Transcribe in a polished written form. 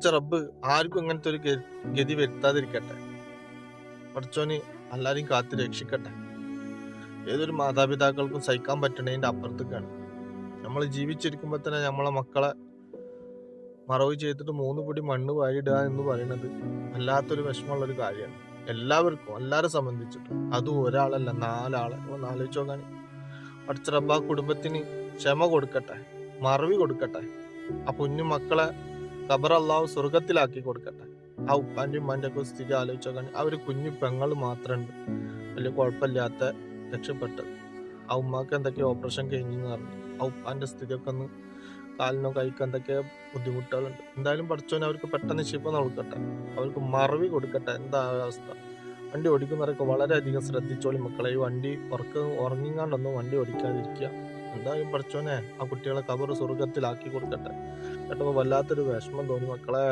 പഠിച്ച റബ്ബ് ആർക്കും അങ്ങനത്തെ ഒരു ഗതി വരുത്താതിരിക്കട്ടെ. പഠിച്ചോന് എല്ലാരെയും കാത്ത് രക്ഷിക്കട്ടെ. ഏതൊരു മാതാപിതാക്കൾക്കും സഹിക്കാൻ പറ്റണതിന്റെ അപ്പുറത്തേക്കാണ്. നമ്മൾ ജീവിച്ചിരിക്കുമ്പോ തന്നെ നമ്മളെ മക്കളെ മറവ് ചെയ്തിട്ട് 3 പിടി മണ്ണ് വാരിടുക എന്ന് പറയുന്നത് വല്ലാത്തൊരു വിഷമമുള്ള ഒരു കാര്യമാണ്. എല്ലാവരെ സംബന്ധിച്ചിട്ടും. അതും ഒരാളല്ല, 4 ആളെ. ഒന്ന് ആലോചിച്ച് നോക്കാൻ. പഠിച്ച റബ്ബ് ആ കുടുംബത്തിന് ക്ഷമ കൊടുക്കട്ടെ, മറവി കൊടുക്കട്ടെ. ആ കുഞ്ഞു മക്കളെ ഖബർ അല്ലാഹു സ്വർഗത്തിലാക്കി കൊടുക്കട്ടെ. ആ ഉപ്പാന്റെ ഉമ്മാന്റെ ഒക്കെ സ്ഥിതി ആലോചിച്ച് നോക്കാൻ. ആ ഒരു കുഞ്ഞു പെങ്ങൾ മാത്രമുണ്ട് വലിയ കുഴപ്പമില്ലാത്ത രക്ഷപ്പെട്ടത്. ആ ഉമ്മാക്ക് എന്തൊക്കെയോ ഓപ്പറേഷൻ കഴിഞ്ഞെന്ന് പറഞ്ഞു. ആ ഉപ്പാന്റെ സ്ഥിതിയൊക്കെ ഒന്ന് കാലിനോ കൈക്കോ എന്തൊക്കെയോ ബുദ്ധിമുട്ടുകളുണ്ട്. എന്തായാലും പഠിച്ചോനെ അവർക്ക് പെട്ടെന്ന് ശിഫ നൽകട്ടെ, അവർക്ക് മറവി കൊടുക്കട്ടെ. എന്താ അവസ്ഥ? വണ്ടി ഓടിക്കുന്നവരൊക്കെ വളരെയധികം ശ്രദ്ധിച്ചോളി മക്കളെ. ഈ വണ്ടി ഉറങ്ങിങ്ങാണ്ടൊന്നും വണ്ടി ഓടിക്കാതിരിക്കുക. എന്തായാലും പഠിച്ചോനെ ആ കുട്ടികളെ ഖബർ സ്വർഗത്തിലാക്കി കൊടുക്കട്ടെ. കേട്ടപ്പോൾ വല്ലാത്തൊരു വിഷമം തോന്നി മക്കളെ.